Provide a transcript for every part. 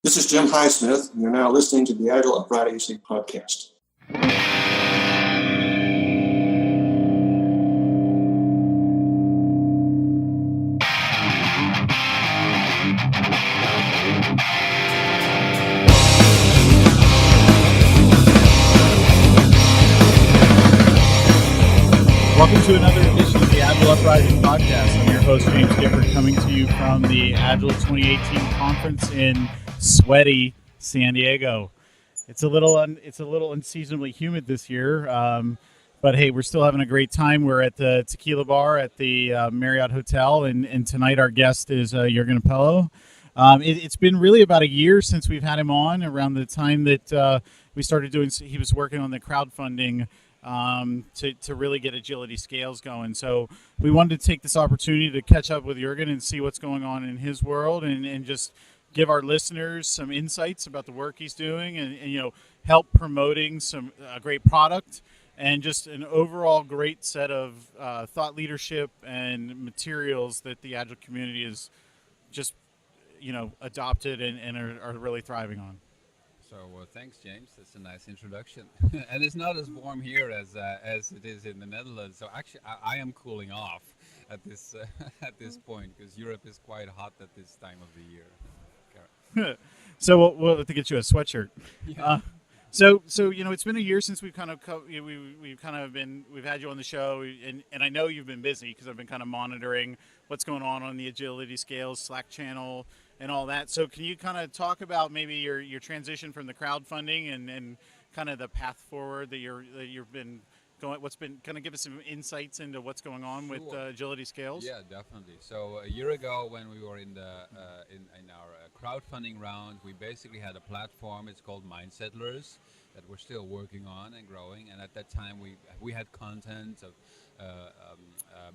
This is Jim Highsmith, and you're now listening to the Agile Uprising podcast. Welcome to another edition of the Agile Uprising podcast. I'm your host, James Gifford, coming to you from the Agile 2018 conference in sweaty San Diego. It's a little unseasonably humid this year, but hey, we're still having a great time. We're at the Tequila Bar at the Marriott Hotel, and tonight our guest is Jurgen Appelo. It's been really about a year since we've had him on, around the time that we started doing. He was working on the crowdfunding to really get Agility Scales going. So we wanted to take this opportunity to catch up with Jurgen and see what's going on in his world, and just give our listeners some insights about the work he's doing, and help promoting some great product and just an overall great set of thought leadership and materials that the Agile community is just adopted and are really thriving on. So thanks, James. That's a nice introduction. And it's not as warm here as it is in the Netherlands. So actually, I am cooling off at this at this point, because Europe is quite hot at this time of the year. So we'll have to get you a sweatshirt. Yeah. So it's been a year since we've had you on the show, and I know you've been busy because I've been kind of monitoring what's going on the Agility Scales Slack channel and all that. So can you kind of talk about maybe your transition from the crowdfunding and kind of the path forward that you've been going? What's been kind of give us some insights into what's going on with Agility Scales? Yeah, definitely. So a year ago, when we were in our crowdfunding round, we basically had a platform. It's called Mindsettlers, that we're still working on and growing. And at that time, we had content of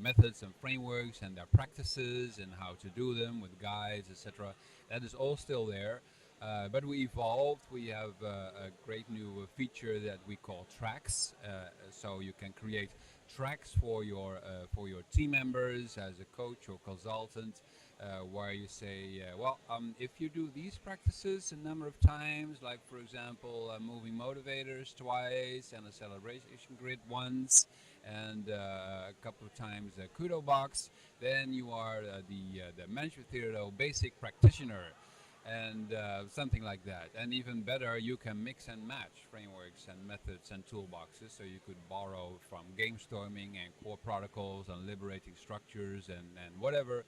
methods and frameworks and their practices and how to do them with guides, etc. That is all still there. But we evolved. We have a great new feature that we call tracks. So you can create tracks for your team members as a coach or consultant, where you say, if you do these practices a number of times, like for example, moving motivators twice and a celebration grid once, and a couple of times a kudo box, then you are the management theory basic practitioner. And something like that. And even better, you can mix and match frameworks and methods and toolboxes. So you could borrow from game storming and core protocols and liberating structures and whatever.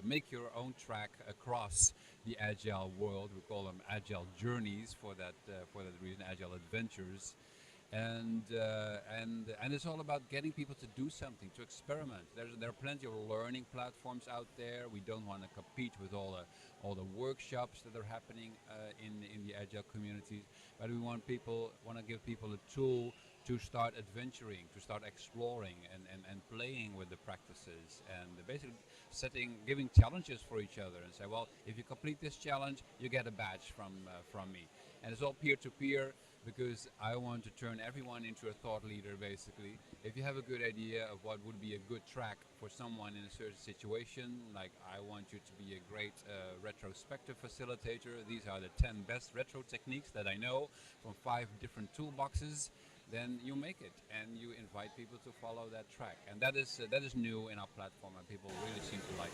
Make your own track across the Agile world. We call them Agile journeys for that reason, Agile adventures. And it's all about getting people to do something, to experiment. There are plenty of learning platforms out there. We don't want to compete with all the workshops that are happening in the Agile communities, but we want to give people a tool to start adventuring, to start exploring and playing with the practices, and basically giving challenges for each other, and say, well, if you complete this challenge, you get a badge from me. And it's all peer-to-peer, because I want to turn everyone into a thought leader, basically. If you have a good idea of what would be a good track for someone in a certain situation, like I want you to be a great retrospective facilitator, these are the 10 best retro techniques that I know from 5 different toolboxes, then you make it and you invite people to follow that track. And that is new in our platform, and people really seem to like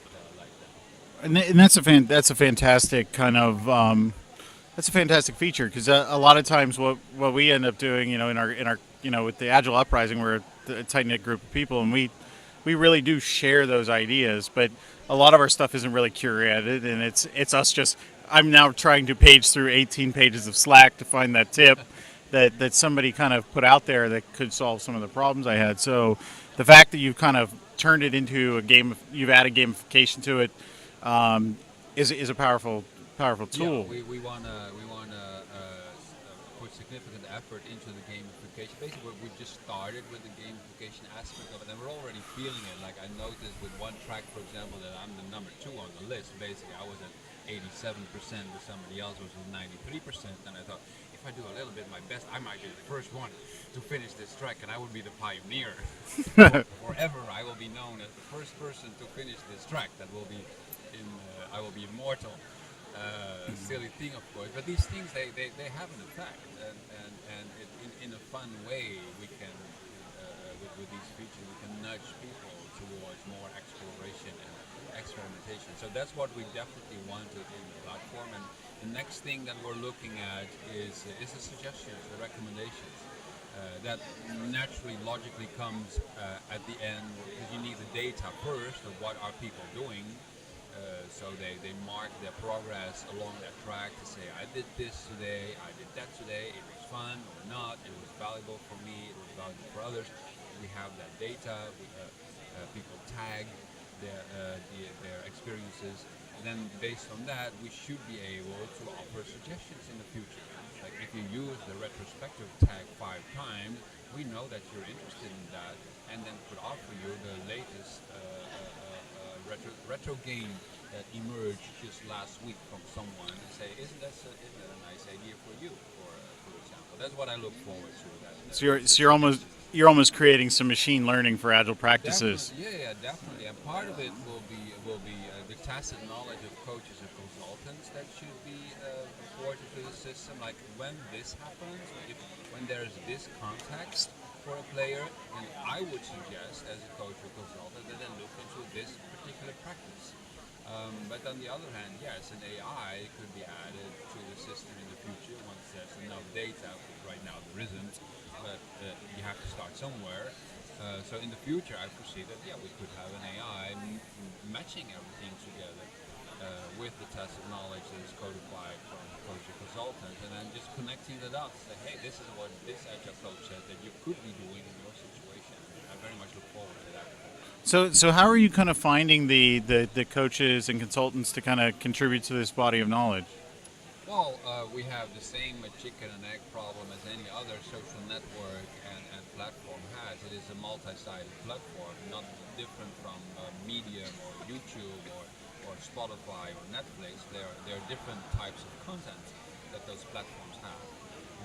that. And that's a fantastic kind of that's a fantastic feature, because a lot of times what we end up doing, in our with the Agile Uprising, we're a tight knit group of people, and we really do share those ideas, but a lot of our stuff isn't really curated, and it's us just. I'm now trying to page through 18 pages of Slack to find that tip that somebody kind of put out there that could solve some of the problems I had. So the fact that you've kind of turned it into a game, you've added gamification to it, is a powerful tool. Yeah, we want to put significant effort into the gamification. Basically, we just started with the gamification aspect of it, and we're already feeling it. Like I noticed with one track, for example, that I'm the number 2 on the list. Basically, I was at 87%, but somebody else was at 93%, and I thought, if I do a little bit my best, I might be the first one to finish this track, and I would be the pioneer. Forever, I will be known as the first person to finish this track. That will be I will be immortal. silly thing, of course. But these things, they have an effect, and in a fun way, we can with these features we can nudge people towards more exploration and experimentation. So that's what we definitely wanted in the platform. And the next thing that we're looking at is the suggestions, the recommendations. That naturally, logically comes at the end because you need the data first of what are people doing. So they mark their progress along that track to say, I did this today, I did that today, it was fun or not, it was valuable for me, it was valuable for others. We have that data, people tag their experiences, and then based on that, we should be able to offer suggestions in the future. Like if you use the retrospective tag 5 times, we know that you're interested in that, and then could offer you the latest retro game that emerged just last week from someone, and say, isn't that a nice idea for you, for example? That's what I look forward to. You're almost creating some machine learning for agile practices. Definitely, yeah, definitely. And part of it will be the tacit knowledge of coaches and consultants that should be reported to the system. Like when this happens, when there's this context for a player, then I would suggest as a coach or consultant that they look into this particular practice. But on the other hand, yes, an AI could be added to the system in the future once there's enough data. Right now there isn't, but you have to start somewhere. So in the future, I foresee that we could have an AI matching everything together with the tacit knowledge that is codified from the coach or consultant, and then just connecting the dots. Say, hey, this is what this agile coach said that you could be doing in your situation. I very much look forward to that. So how are you kind of finding the coaches and consultants to kind of contribute to this body of knowledge? Well, we have the same chicken and egg problem as any other social network and platform has. It is a multi-sided platform, not different from Medium or YouTube or Spotify or Netflix. There are different types of content that those platforms have.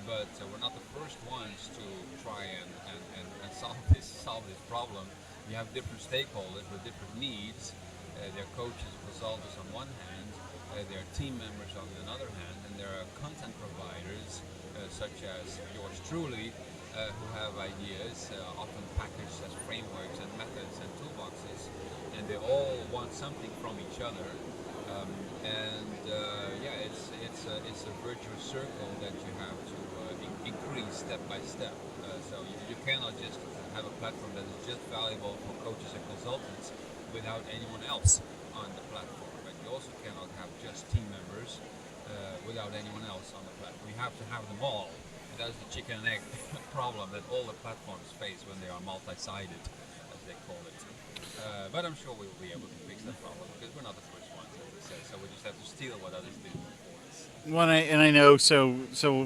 But we're not the first ones to try and solve this problem. You have different stakeholders with different needs. Their coaches, consultants on one hand, there are team members on the other hand, and there are content providers such as yours truly who have ideas, often packaged as frameworks and methods and toolboxes, and they all want something from each other. It's a virtuous circle that you have to increase step by step. So you cannot just have a platform that is just valuable for coaches and consultants without anyone else on the platform. But you also cannot have just team members without anyone else on the platform. You have to have them all. And that's the chicken and egg problem that all the platforms face when they are multi-sided, as they call it. But I'm sure we will be able to fix that problem because we're not the first ones, as I say. So we just have to steal what others did before us. I know. So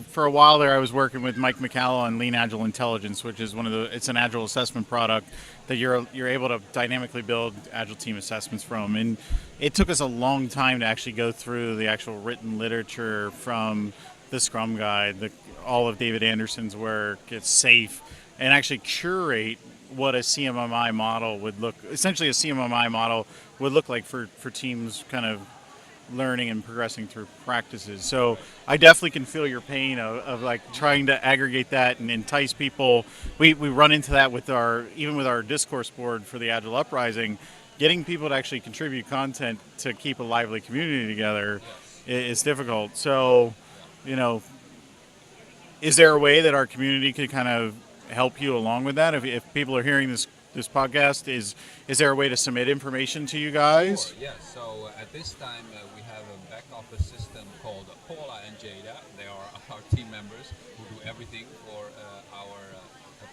for a while there, I was working with Mike McCalla on Lean Agile Intelligence, which is it's an agile assessment product that you're able to dynamically build agile team assessments from. And it took us a long time to actually go through the actual written literature from the Scrum Guide, all of David Anderson's work, it's safe, and actually curate what a CMMI model would look. Essentially, a CMMI model would look like for teams kind of learning and progressing through practices. So I definitely can feel your pain of like trying to aggregate that and entice people. We run into that with even with our discourse board for the Agile Uprising, getting people to actually contribute content to keep a lively community together is difficult. So, is there a way that our community could kind of help you along with that? If people are hearing this podcast, is there a way to submit information to you guys? Sure, yes. So at this time we have a back office system called Paula and Jada. They are our team members who do everything for our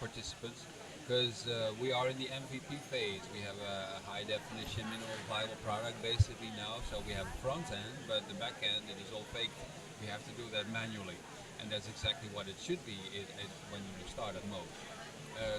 participants. Because we are in the MVP phase. We have a high definition minimal viable product basically now. So we have a front end, but the back end, it is all faked. We have to do that manually. And that's exactly what it should be when you're in startup mode.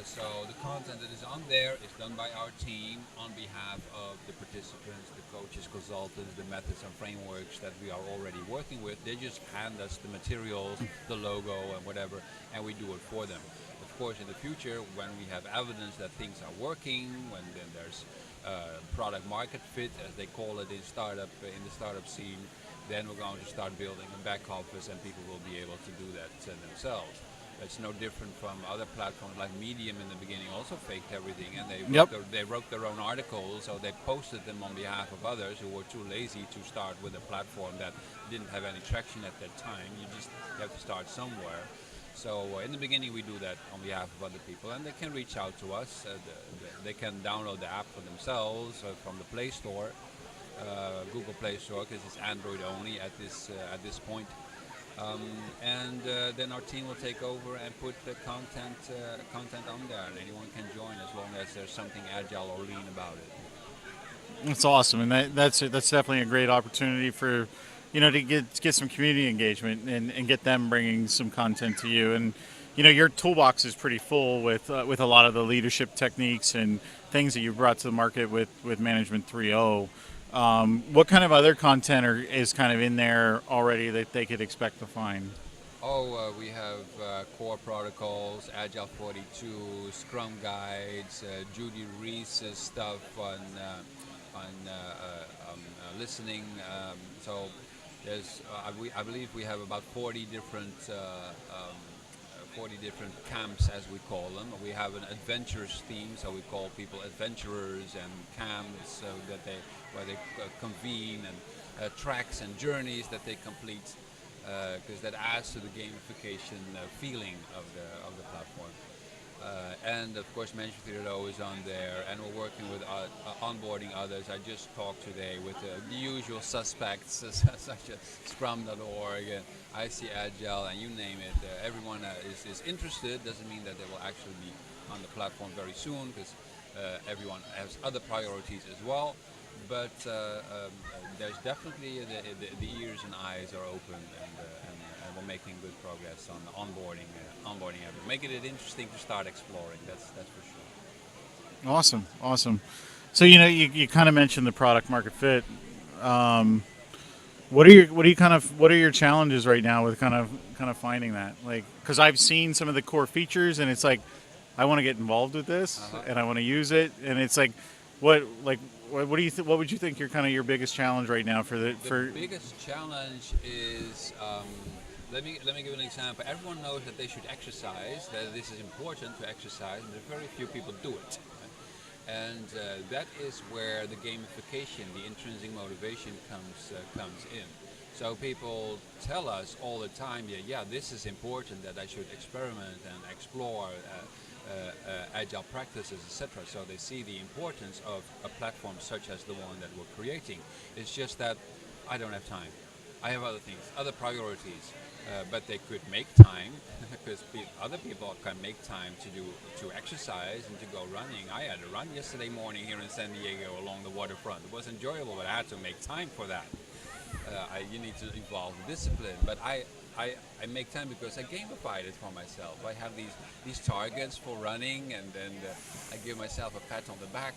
So the content that is on there is done by our team on behalf of the participants, the coaches, consultants, the methods and frameworks that we are already working with. They just hand us the materials, the logo and whatever, and we do it for them. Of course, in the future, when we have evidence that things are working, when then there's product market fit, as they call it in the startup scene, then we're going to start building a back office, and people will be able to do that themselves. It's no different from other platforms like Medium in the beginning also faked everything, and Yep. they wrote their own articles, so they posted them on behalf of others who were too lazy to start with a platform that didn't have any traction at that time. You have to start somewhere. So in the beginning we do that on behalf of other people, and they can reach out to us. They can download the app for themselves from the Play Store, Google Play Store, because it's Android only at this point. Um, and then our team will take over and put the content on there, and anyone can join as long as there's something agile or lean about it. It's awesome, and that's definitely a great opportunity for, to get some community engagement and get them bringing some content to you. And your toolbox is pretty full with a lot of the leadership techniques and things that you brought to the market with Management 3.0. What kind of other content is kind of in there already that they could expect to find? Oh, we have core protocols, Agile 42, Scrum guides, Judy Reese's stuff on listening. So there's, I believe we have about 40 different 40 different camps, as we call them. We have an adventurous theme, so we call people adventurers, and camps where they convene, and tracks and journeys that they complete, because that adds to the gamification feeling of the platform. And of course, Management 3.0 is on there, and we're working with onboarding others. I just talked today with the usual suspects, such as Scrum.org, IC Agile, and you name it. Everyone is interested. Doesn't mean that they will actually be on the platform very soon, because everyone has other priorities as well. But there's definitely the ears and eyes are open, and we're making good progress on the onboarding effort. Making it interesting to start exploring. That's for sure. Awesome. So you kind of mentioned the product market fit. What are your challenges right now with kind of finding that? Like, because I've seen some of the core features, and it's like, I want to get involved with this, and I want to use it, and it's like, what do you what would you think your biggest challenge right now The biggest challenge is, let me give you an example. Everyone knows that they should exercise, that this is important to exercise, and very few people do it. And that is where the gamification, the intrinsic motivation comes in. So people tell us all the time, yeah, this is important, that I should experiment and explore agile practices, etc. So they see the importance of a platform such as the one that we're creating. It's just that I don't have time. I have other things, other priorities, but they could make time because other people can make time to exercise and to go running. I had a run yesterday morning here in San Diego along the waterfront. It was enjoyable, but I had to make time for that. You need to evolve the discipline, but I make time because I gamified it for myself. I have these targets for running, and then I give myself a pat on the back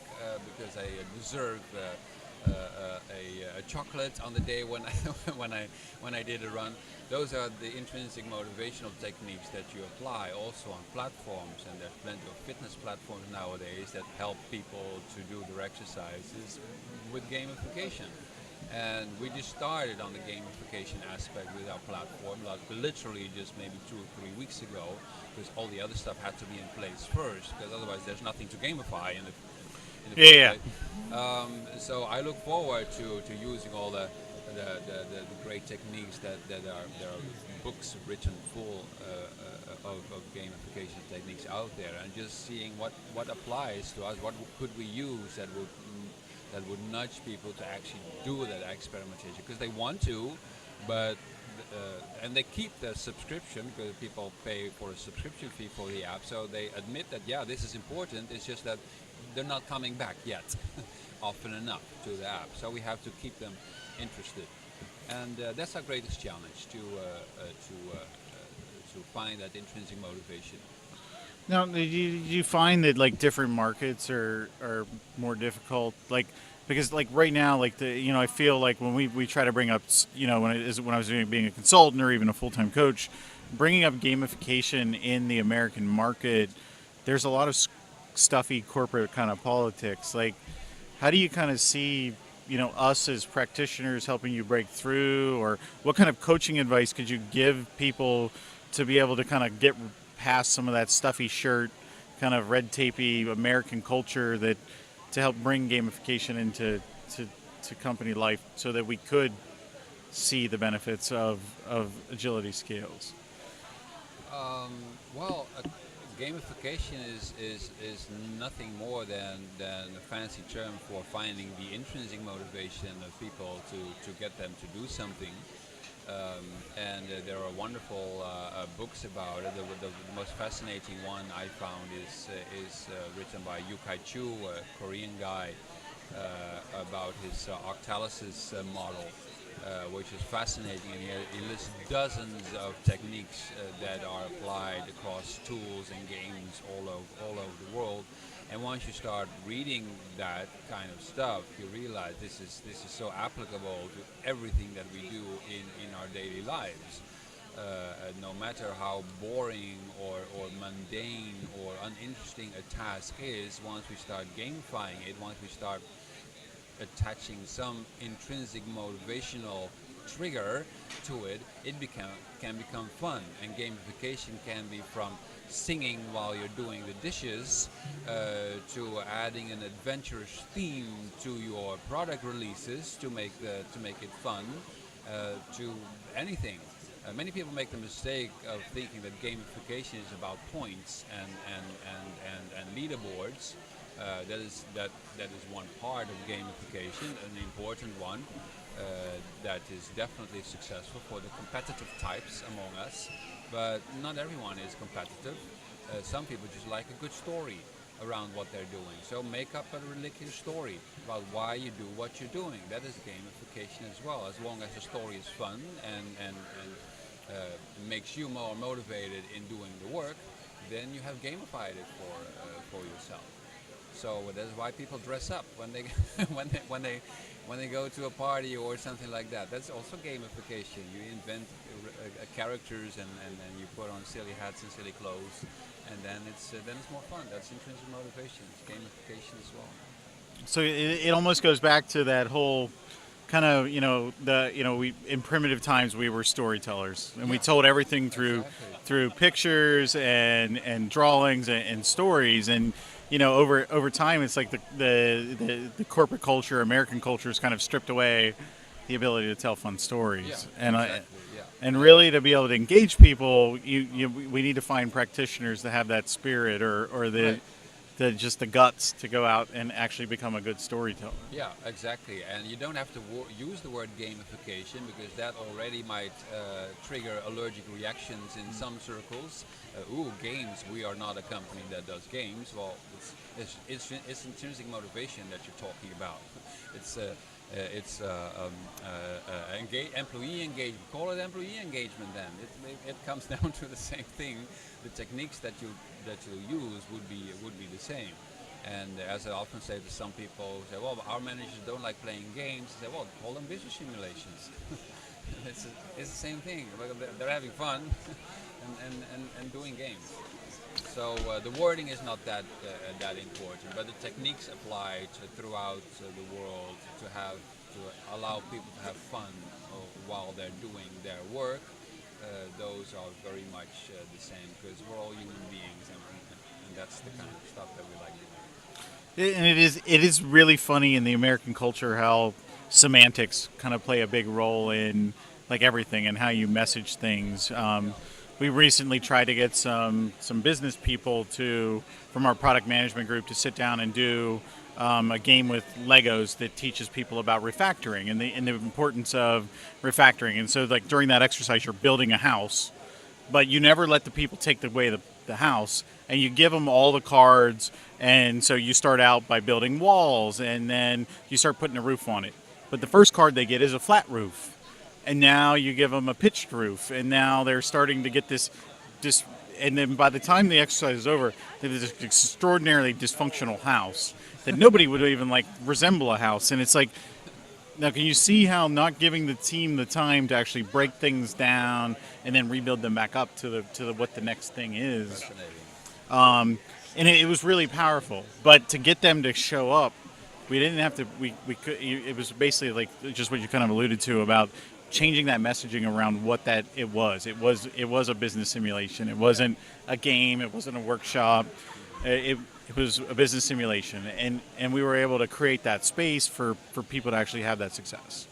because I deserve a chocolate on the day when I did a run. Those are the intrinsic motivational techniques that you apply also on platforms, and there's plenty of fitness platforms nowadays that help people to do their exercises with gamification. And we just started on the gamification aspect with our platform, like literally just maybe 2 or 3 weeks ago, because all the other stuff had to be in place first, because otherwise there's nothing to gamify in the so I look forward to using all the great techniques that there are books written full of gamification techniques out there, and just seeing what applies to us, what could we use that would nudge people to actually do that experimentation, because they want to, but and they keep the subscription because people pay for a subscription fee for the app, so they admit that this is important. It's just that they're not coming back yet often enough to the app, so we have to keep them interested, and that's our greatest challenge to find that intrinsic motivation. Now, do you find that like different markets are more difficult? Like, because like right now, like I feel like when we try to bring up, when I was being a consultant or even a full time coach, bringing up gamification in the American market, there's a lot of stuffy corporate kind of politics. Like, how do you kind of see us as practitioners helping you break through, or what kind of coaching advice could you give people to be able to kind of get past some of that stuffy shirt, kind of red tapey American culture that to help bring gamification into to company life so that we could see the benefits of agility scales? Well, gamification is nothing more than a fancy term for finding the intrinsic motivation of people to get them to do something. And there are wonderful books about it. The most fascinating one I found is written by Yu-Kai Chu, a Korean guy, about his Octalysis model, which is fascinating. And he lists dozens of techniques that are applied across tools and games all over the world. And once you start reading that kind of stuff, you realize this is so applicable to everything that we do in our daily lives. No matter how boring or mundane or uninteresting a task is, once we start gamifying it, once we start attaching some intrinsic motivational trigger to it, can become fun. And gamification can be from singing while you're doing the dishes, to adding an adventurous theme to your product releases to make it fun, to anything. Many people make the mistake of thinking that gamification is about points and leaderboards. That is one part of gamification, an important one that is definitely successful for the competitive types among us. But not everyone is competitive. Some people just like a good story around what they're doing. So make up a ridiculous story about why you do what you're doing. That is gamification as well. As long as the story is fun and makes you more motivated in doing the work, then you have gamified it for yourself. So that's why people dress up when they when they go to a party or something like that. That's also gamification. You invent characters and you put on silly hats and silly clothes, and then it's more fun. That's intrinsic motivation. It's gamification as well. So it almost goes back to that whole kind of we in primitive times we were storytellers, and we told everything through pictures and drawings and stories. And over time it's like the corporate culture, American culture, is kind of stripped away the ability to tell fun stories. And really, to be able to engage people, we need to find practitioners that have that spirit or the just the guts to go out and actually become a good storyteller. Yeah, exactly. And you don't have to use the word gamification, because that already might trigger allergic reactions in some circles. Games, we are not a company that does games. Well, it's intrinsic motivation that you're talking about. It's employee engagement. Call it employee engagement then. It comes down to the same thing. The techniques that you use would be the same. And as I often say to some people, say, well, our managers don't like playing games. I say, well, call them business simulations. It's the same thing. They're having fun and doing games. So the wording is not that important, but the techniques applied throughout the world to allow people to have fun while they're doing their work. Those are very much the same, because we're all human beings, and that's the kind of stuff that we like to do. And it is really funny in the American culture how semantics kind of play a big role in like everything and how you message things. We recently tried to get some business people from our product management group to sit down and do a game with Legos that teaches people about refactoring and the importance of refactoring. And so, like, during that exercise, you're building a house, but you never let the people take away the house, and you give them all the cards. And so you start out by building walls, and then you start putting a roof on it. But the first card they get is a flat roof. And now you give them a pitched roof, and now they're starting to get this, and then by the time the exercise is over, they have this extraordinarily dysfunctional house that nobody would even like resemble a house. And it's like, now can you see how not giving the team the time to actually break things down and then rebuild them back up to what the next thing is? And it was really powerful. But to get them to show up we didn't have to. We could. It was basically like just what you kind of alluded to about changing that messaging around what that it was. It was a business simulation. It wasn't a game. It wasn't a workshop. It was a business simulation, and we were able to create that space for people to actually have that success.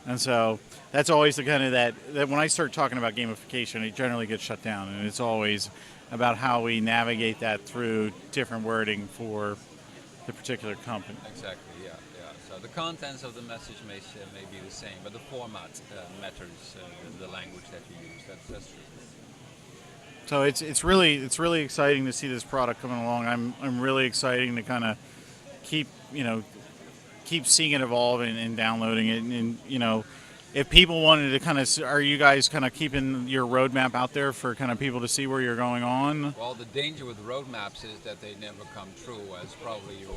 And so that's always the kind of that when I start talking about gamification, it generally gets shut down, and it's always about how we navigate that through different wording for the particular company. Exactly. Yeah. Yeah. So the contents of the message may be the same, but the format matters. The language that you use. That's true. So it's really exciting to see this product coming along. I'm really excited to kind of keep keep seeing it evolve and downloading it. And if people wanted to kind of, are you guys kind of keeping your roadmap out there for kind of people to see where you're going on? Well, the danger with roadmaps is that they never come true, as probably you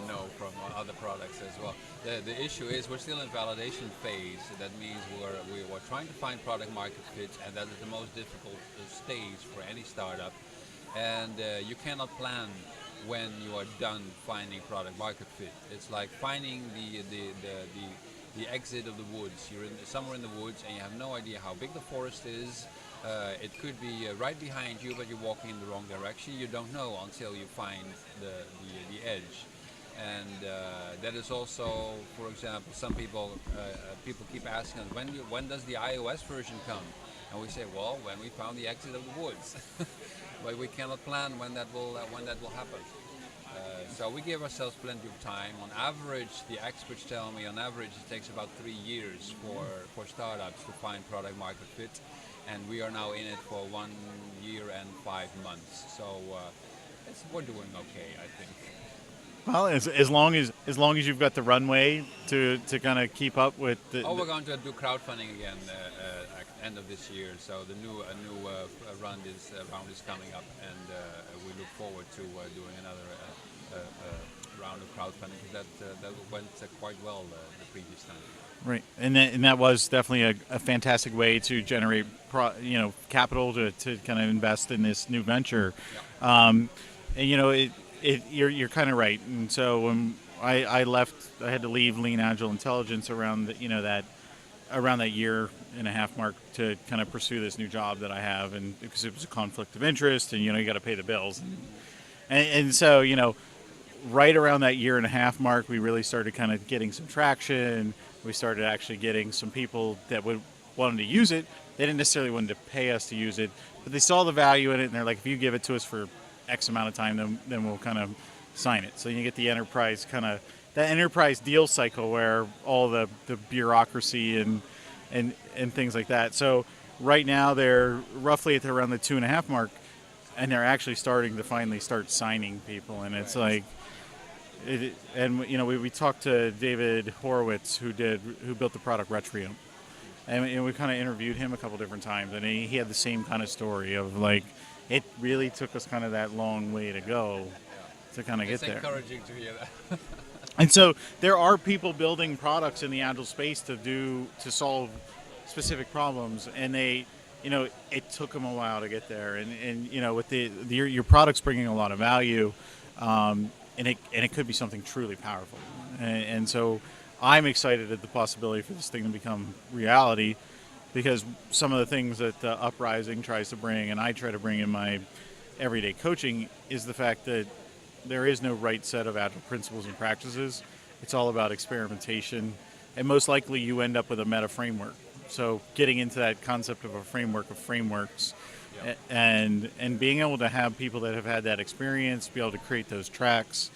know from other products as well. The issue is we're still in validation phase. That means we're trying to find product market fit, and that is the most difficult stage for any startup. And you cannot plan when you are done finding product market fit. It's like finding the exit of the woods. You're somewhere in the woods and you have no idea how big the forest is. It could be right behind you, but you're walking in the wrong direction. You don't know until you find the edge. And that is also, for example, some people keep asking us, when does the iOS version come? And we say, well, when we found the exit of the woods. But we cannot plan when that will happen. So we give ourselves plenty of time. On average, the experts tell me, on average, it takes about 3 years for startups to find product market fit, and we are now in it for 1 year and 5 months. So we're doing okay, I think. Well, as long as you've got the runway to kind of keep up with the. We're going to do crowdfunding again end of this year. So a new round is coming up, and we look forward to doing another round of crowdfunding, because that went quite well the previous time. Right, and that was definitely a fantastic way to generate capital to kind of invest in this new venture. Yeah. And you're kind of right. And so when I left, I had to leave Lean Agile Intelligence around that year and a half mark to kind of pursue this new job that I have, and because it was a conflict of interest, and you got to pay the bills, and so right around that year and a half mark, we really started kind of getting some traction. We started actually getting some people that wanted to use it. They didn't necessarily want to pay us to use it, but they saw the value in it, and they're like, if you give it to us for X amount of time, then we'll kind of sign it. So you get the enterprise that enterprise deal cycle where all the bureaucracy and things like that. So right now they're roughly at around the 2.5 mark, and they're actually starting to finally start signing people. And it's like, we talked to David Horowitz, who built the product Retrium, and we kind of interviewed him a couple different times, and he had the same kind of story of like, it really took us kind of that long way to go to kind of get there. It's encouraging to hear that. And so there are people building products in the Agile space to solve specific problems, and it took them a while to get there. And with your product's bringing a lot of value, and it could be something truly powerful. And so I'm excited at the possibility for this thing to become reality, because some of the things that Uprising tries to bring, and I try to bring in my everyday coaching, is the fact that there is no right set of Agile principles and practices. It's all about experimentation, and most likely you end up with a meta framework. So getting into that concept of a framework of frameworks, yeah, and being able to have people that have had that experience be able to create those tracks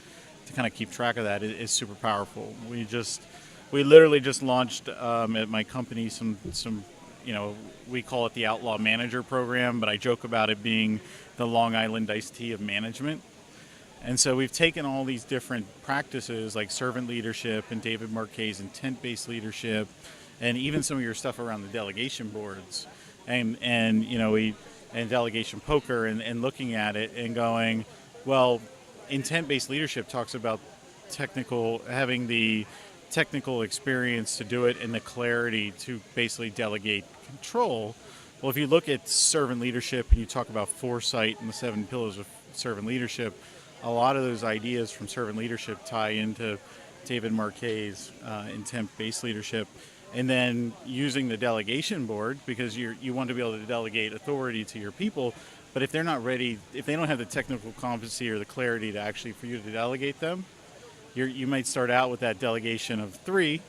to kind of keep track of that is super powerful. We literally just launched at my company some we call it the Outlaw Manager Program, but I joke about it being the Long Island iced tea of management. And so we've taken all these different practices like servant leadership and David Marquet's intent-based leadership, and even some of your stuff around the delegation boards and delegation poker, and looking at it and going, well, intent-based leadership talks about having the technical experience to do it and the clarity to basically delegate control. Well, if you look at servant leadership and you talk about foresight and the 7 pillars of servant leadership, a lot of those ideas from servant leadership tie into David Marquet's intent-based leadership, and then using the delegation board because you want to be able to delegate authority to your people. But if they're not ready, if they don't have the technical competency or the clarity to actually for you to delegate them, you might start out with that delegation of 3,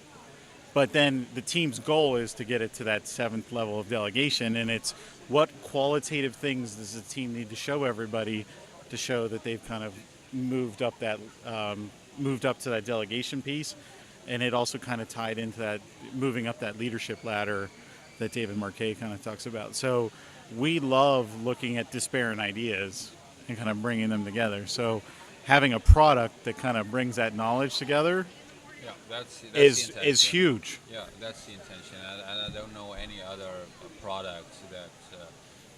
but then the team's goal is to get it to that 7th level of delegation, and it's what qualitative things does the team need to show everybody to show that they've kind of moved up to that delegation piece, and it also kind of tied into that moving up that leadership ladder that David Marquet kind of talks about. So we love looking at disparate ideas and kind of bringing them together. So having a product that kind of brings that knowledge together Yeah, that's the is intention. huge. Yeah, that's the intention, and I don't know any other product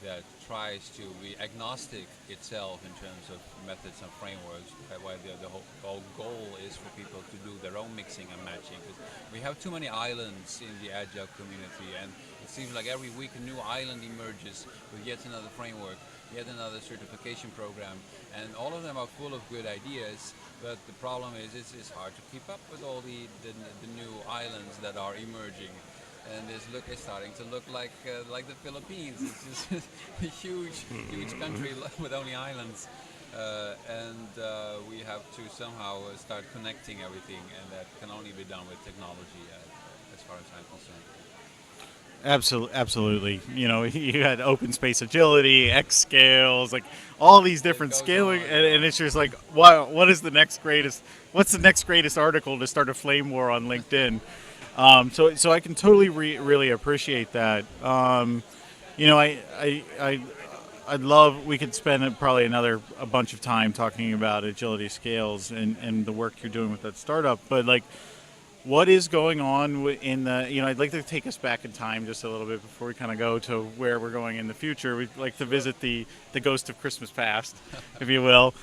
that tries to be agnostic itself in terms of methods and frameworks. Why the whole goal is for people to do their own mixing and matching. 'Cause we have too many islands in the Agile community, and it seems like every week a new island emerges with yet another framework, yet another certification program, and all of them are full of good ideas. But the problem is it's hard to keep up with all the new islands that are emerging. And it's starting to look like the Philippines. It's just a huge country with only islands, and we have to somehow start connecting everything, and that can only be done with technology, as far as I'm concerned. Absolutely. You know, you had open space agility, X scales, like all these different Goes scaling, on, and it's just like, what is the next greatest? What's the next greatest article to start a flame war on LinkedIn? So I can totally really appreciate that. You know, I'd love, we could spend probably a bunch of time talking about agility scales and the work you're doing with that startup, but like, what is going on in the, you know, I'd like to take us back in time just a little bit before we kind of go to where we're going in the future. We'd like to visit the ghost of Christmas past, if you will.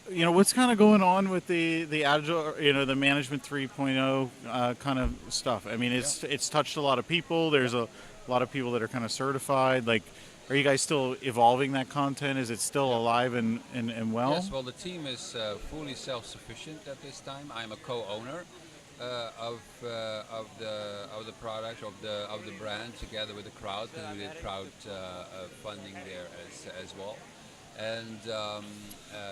You know, what's kind of going on with the Agile, you know, the Management 3.0 kind of stuff? I mean, it's touched a lot of people. There's a lot of people that are kind of certified. Like, are you guys still evolving that content? Is it still alive and well? Yes, well, the team is fully self-sufficient at this time. I'm a co-owner of the product of the brand together with the crowd, because we did crowd funding there as well. And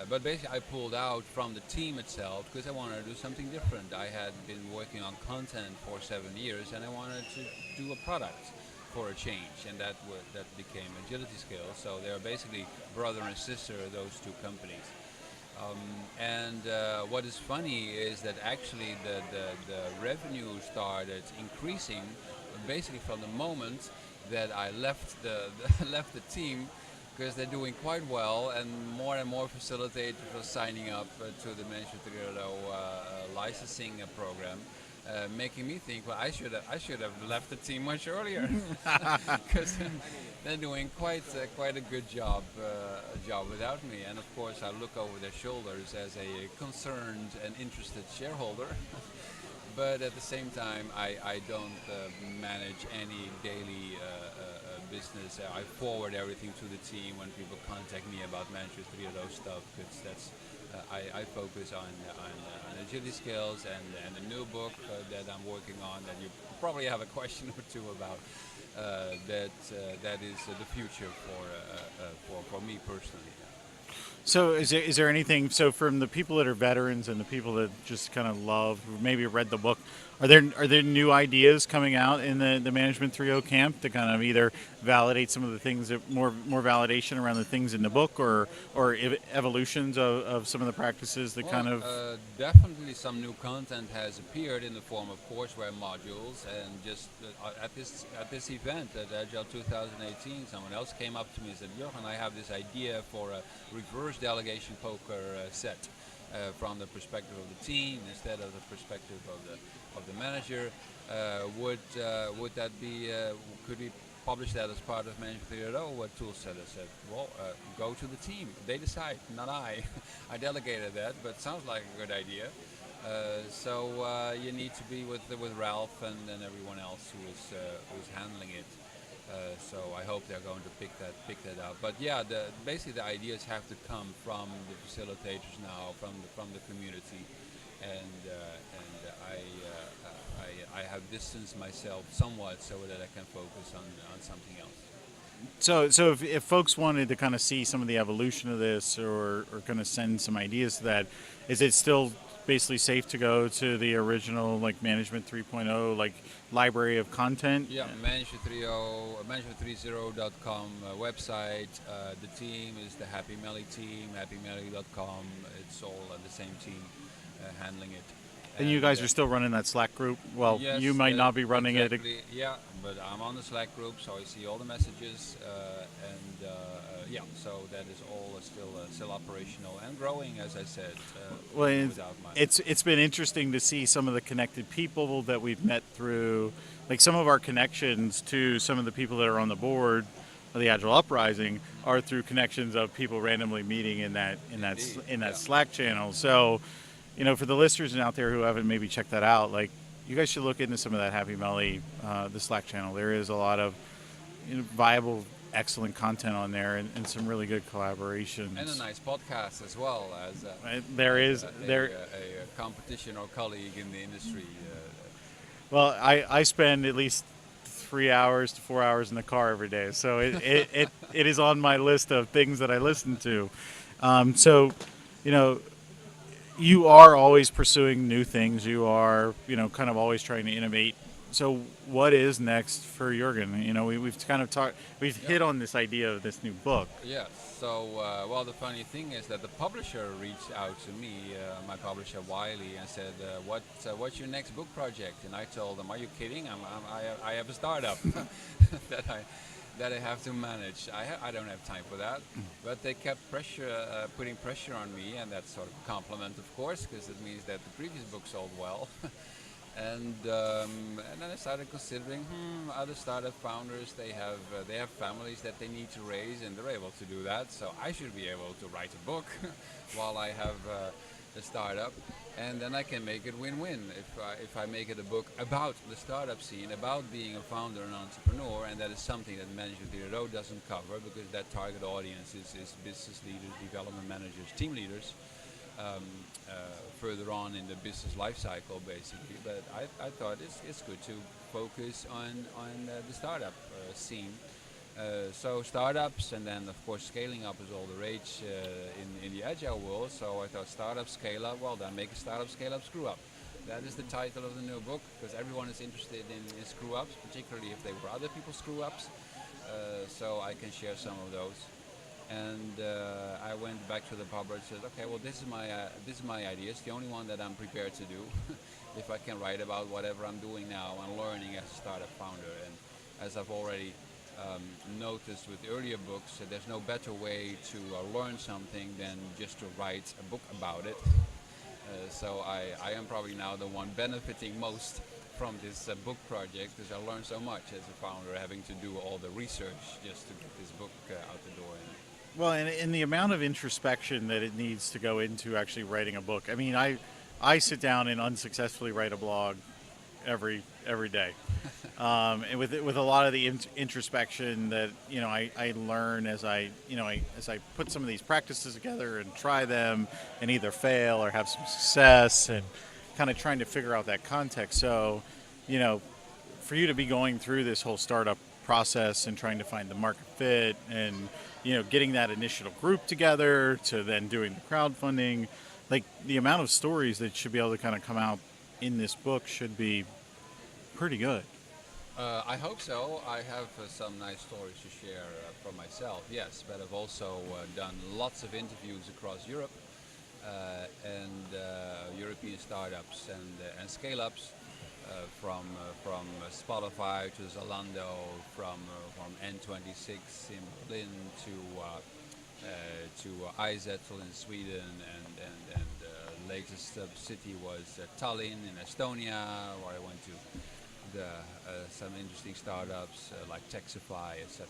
but basically, I pulled out from the team itself because I wanted to do something different. I had been working on content for 7 years, and I wanted to do a product for a change, and that became Agility Scale. So they're basically brother and sister, those two companies. And what is funny is that actually the revenue started increasing basically from the moment that I left left the team, because they're doing quite well, and more facilitators are signing up to the Management 3.0 licensing program, making me think, well, I should have left the team much earlier, because they're doing quite a good job without me. And of course, I look over their shoulders as a concerned and interested shareholder. But at the same time, I don't manage any daily business. I forward everything to the team when people contact me about Management 3.0 stuff, because that's I focus on agility skills and the new book that I'm working on, that you probably have a question or two about. That is the future for me personally. So is there anything, so from the people that are veterans and the people that just kind of love, who maybe read the book, are there new ideas coming out in the Management 3.0 camp to kind of either validate some of the things, that more validation around the things in the book, or evolutions of some of the practices that definitely some new content has appeared in the form of courseware modules, and just at this event at Agile 2018, someone else came up to me and said, Jurgen, I have this idea for a reverse delegation poker set, from the perspective of the team instead of the perspective of the manager. Would that be? Could we publish that as part of Management 3.0? What tool set? I said, well, go to the team. They decide, not I. I delegated that, but sounds like a good idea. So you need to be with Ralph and everyone else who's handling it. So I hope they're going to pick that up. But yeah, basically the ideas have to come from the facilitators now, from the community, and I have distanced myself somewhat so that I can focus on something else. So if folks wanted to kind of see some of the evolution of this, or kind of send some ideas to that, is it still basically safe to go to the original like Management 3.0 like library of content? Yeah, management30.com website. The team is the Happy Melly team, happymelly.com. It's all the same team handling it. And you guys are still running that Slack group? Well, you yes, might not be running exactly. Yeah, but I'm on the Slack group, so I see all the messages, yeah. So that is all still operational and growing, as I said. Well, Without my it's been interesting to see some of the connected people that we've met through, like some of our connections to some of the people that are on the board of the Agile Uprising are through connections of people randomly meeting Indeed, in that yeah. Slack channel. So, for the listeners out there who haven't maybe checked that out, like you guys should look into some of that Happy Melly, the Slack channel. There is a lot of viable, excellent content on there, and some really good collaborations. And a nice podcast as well as There as is there. a competition or colleague in the industry. Well, I spend at least 3 hours to 4 hours in the car every day, so it is on my list of things that I listen to. So, you know, you are always pursuing new things. You are, kind of always trying to innovate. So, what is next for Jurgen? We've kind of we've hit on this idea of this new book. Yeah. So, well, the funny thing is that the publisher reached out to me, my publisher Wiley, and said, "What's your next book project?" And I told them, "Are you kidding? I have a startup that I have to manage. I don't have time for that." But they kept putting pressure on me, and that's sort of a compliment, of course, because it means that the previous book sold well. And then I started considering other startup founders. They have families that they need to raise, and they're able to do that. So I should be able to write a book while I have a startup, and then I can make it win-win. If I make it a book about the startup scene, about being a founder and entrepreneur, and that is something that Management 3.0 doesn't cover, because that target audience is business leaders, development managers, team leaders. Further on in the business life cycle, basically. But I thought it's good to focus on the startup scene. So startups, and then of course scaling up is all the rage in the agile world. So I thought startup, scale up. Well, then make a startup, scale up, screw up. That is the title of the new book, because everyone is interested in screw ups, particularly if they were other people's screw ups. So I can share some of those. And I went back to the publisher and said, "Okay, well, this is my idea. It's the only one that I'm prepared to do. If I can write about whatever I'm doing now and learning as a startup founder." And as I've already noticed with earlier books, there's no better way to learn something than just to write a book about it. So I am probably now the one benefiting most from this book project, because I learned so much as a founder, having to do all the research just to get this book out the door. Well, and the amount of introspection that it needs to go into actually writing a book. I mean, I sit down and unsuccessfully write a blog every day, and with a lot of the introspection that I learn as I put some of these practices together and try them and either fail or have some success, and kind of trying to figure out that context. So, for you to be going through this whole startup process and trying to find the market fit, and getting that initial group together, to then doing the crowdfunding, like the amount of stories that should be able to kind of come out in this book should be pretty good. I hope so. I have some nice stories to share from myself, yes, but I've also done lots of interviews across Europe and European startups and scale-ups. From Spotify to Zalando, from N26 in Berlin to Izettle in Sweden, and latest city was Tallinn in Estonia, where I went to some interesting startups like Texify, etc.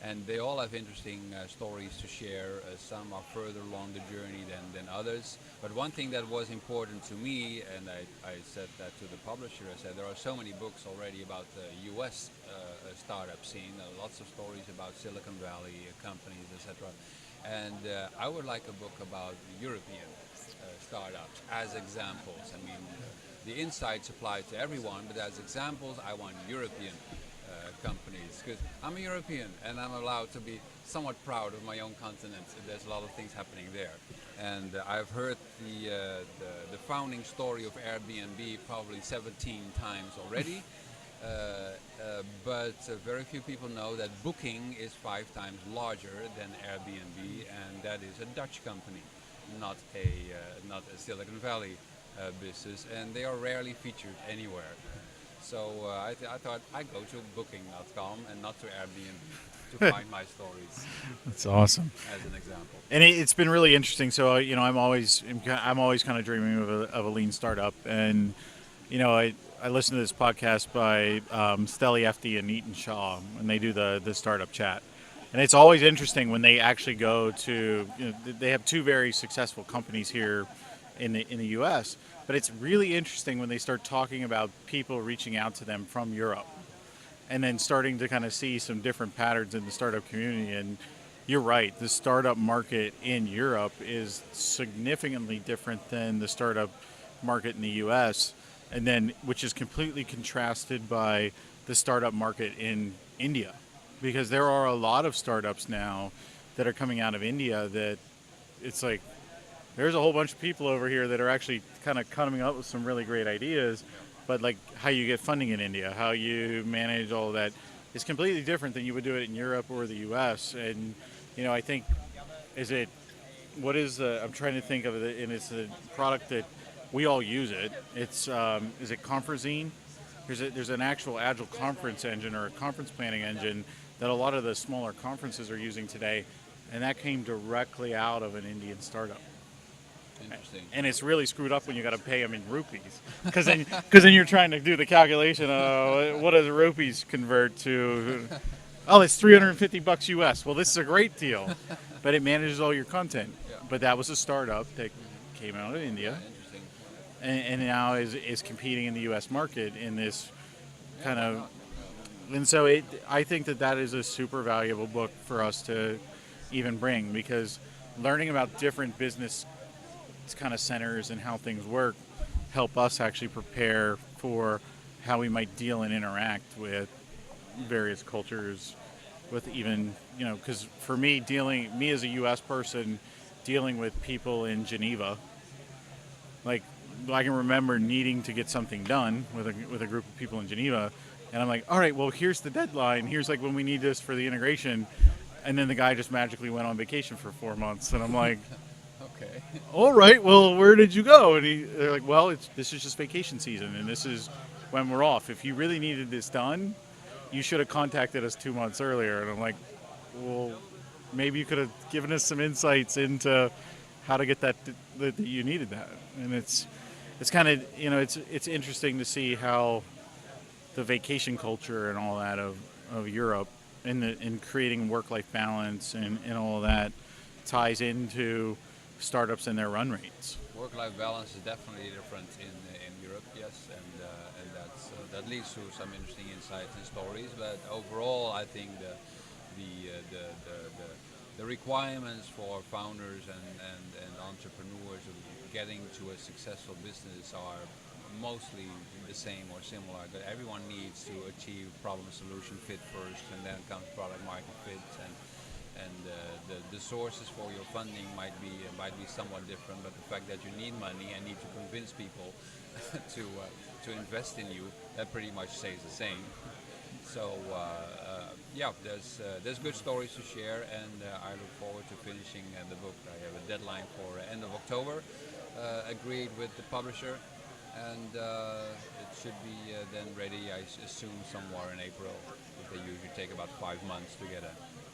And they all have interesting stories to share. Some are further along the journey than others. But one thing that was important to me, and I said that to the publisher, I said there are so many books already about the US startup scene, lots of stories about Silicon Valley companies, etc. And I would like a book about European startups as examples. I mean, the insights apply to everyone, but as examples, I want European companies, because I'm a European and I'm allowed to be somewhat proud of my own continent. There's a lot of things happening there, and I've heard the founding story of Airbnb probably 17 times already. But very few people know that Booking is 5 times larger than Airbnb, and that is a Dutch company, not a Silicon Valley business, and they are rarely featured anywhere. So I thought I'd go to Booking.com and not to Airbnb to find my stories That's awesome. as an example. And it's been really interesting. So I'm always kind of dreaming of a lean startup, and I listen to this podcast by Steli Efti and Neaton Shaw, and they do the startup chat. And it's always interesting when they actually go to, they have 2 very successful companies here in the U.S. But it's really interesting when they start talking about people reaching out to them from Europe, and then starting to kind of see some different patterns in the startup community. And you're right, the startup market in Europe is significantly different than the startup market in the U.S., and then which is completely contrasted by the startup market in India, because there are a lot of startups now that are coming out of India that it's like there's a whole bunch of people over here that are actually kind of coming up with some really great ideas, but like how you get funding in India, how you manage all of that is completely different than you would do it in Europe or the U.S. And I think I'm trying to think of it, and it's a product that we all use it. It's is it Conferzine? There's an actual Agile conference engine or a conference planning engine that a lot of the smaller conferences are using today, and that came directly out of an Indian startup. Interesting. And it's really screwed up when you got to pay them in rupees, because then you're trying to do the calculation. What does rupees convert to? Oh, it's $350 US. Well, this is a great deal, but it manages all your content. Yeah. But that was a startup that came out of India, Interesting. and now is competing in the U.S. market in this kind of. And so I think that is a super valuable book for us to even bring, because learning about different business kind of centers and how things work help us actually prepare for how we might deal and interact with various cultures, with even because for me as a U.S. person dealing with people in Geneva, like I can remember needing to get something done with a group of people in Geneva, and I'm like, all right, well, here's the deadline, here's like when we need this for the integration, and then the guy just magically went on vacation for 4 months, and I'm like, Okay. all right, well, where did you go? And they're like, well, this is just vacation season, and this is when we're off. If you really needed this done, you should have contacted us 2 months earlier. And I'm like, well, maybe you could have given us some insights into how to get that you needed that. And it's kind of, it's interesting to see how the vacation culture and all that of Europe and creating work-life balance and all of that ties into startups and their run rates. Work-life balance is definitely different in Europe, yes, and that leads to some interesting insights and stories. But overall, I think the requirements for founders and entrepreneurs of getting to a successful business are mostly the same or similar. But everyone needs to achieve problem-solution fit first, and then comes product market fit, and the sources for your funding might be somewhat different, but the fact that you need money and need to convince people to invest in you, that pretty much stays the same. So there's good stories to share, and I look forward to finishing the book. I have a deadline for end of October, agreed with the publisher, and it should be then ready, I assume, somewhere in April. They usually take about 5 months to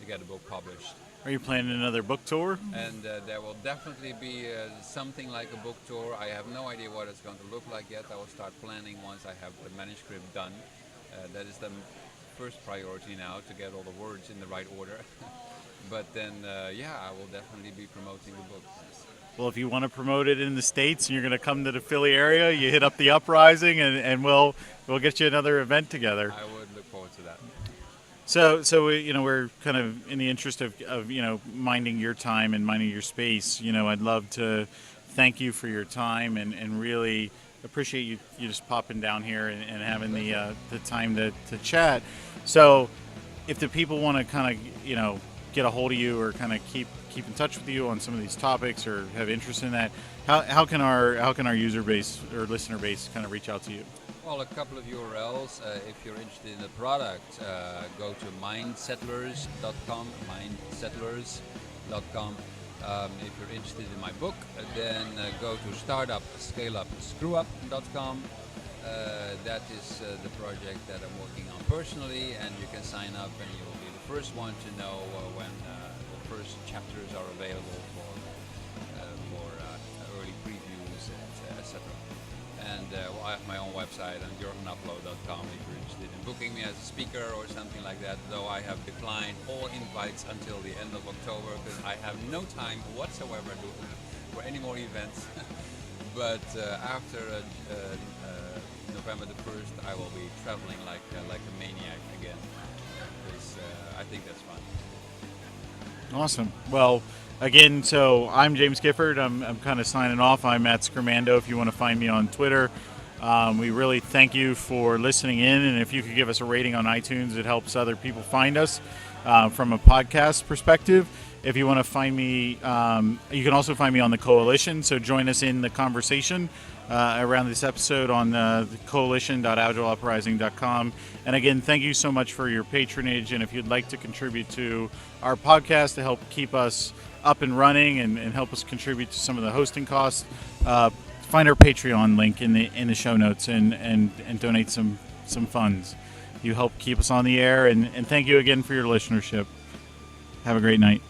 get a book published. Are you planning another book tour? And there will definitely be something like a book tour. I have no idea what it's going to look like yet. I will start planning once I have the manuscript done. That is the first priority now, to get all the words in the right order. But then, I will definitely be promoting the book. Well, if you want to promote it in the States and you're going to come to the Philly area, you hit up the Uprising, and we'll get you another event together. I would look forward to that. So we're kind of in the interest of minding your time and minding your space. I'd love to thank you for your time and really appreciate you just popping down here and having the time to chat. So if the people want to kind of get a hold of you or kind of keep in touch with you on some of these topics or have interest in that, how can our user base or listener base kind of reach out to you? Well, a couple of URLs. If you're interested in the product, go to mindsettlers.com. Mindsettlers.com. If you're interested in my book, then go to startupscaleupscrewup.com. That is the project that I'm working on personally, and you can sign up and you'll be the first one to know when the first chapters are available for early previews, etc. And I have my own website on jurgenappelo.com if you're interested in booking me as a speaker or something like that, though I have declined all invites until the end of October because I have no time whatsoever for any more events. But after November the 1st, I will be traveling like a maniac again because I think that's fun. Awesome. Well, again, so I'm James Gifford. I'm kind of signing off. I'm at Scrimando if you want to find me on Twitter. We really thank you for listening in, and if you could give us a rating on iTunes, it helps other people find us from a podcast perspective. If you want to find me, you can also find me on the Coalition, so join us in the conversation around this episode on the coalition.agileuprising.com. And again, thank you so much for your patronage, and if you'd like to contribute to our podcast to help keep us up and running and help us contribute to some of the hosting costs, find our Patreon link in the show notes and donate some funds. You help keep us on the air, and thank you again for your listenership. Have a great night.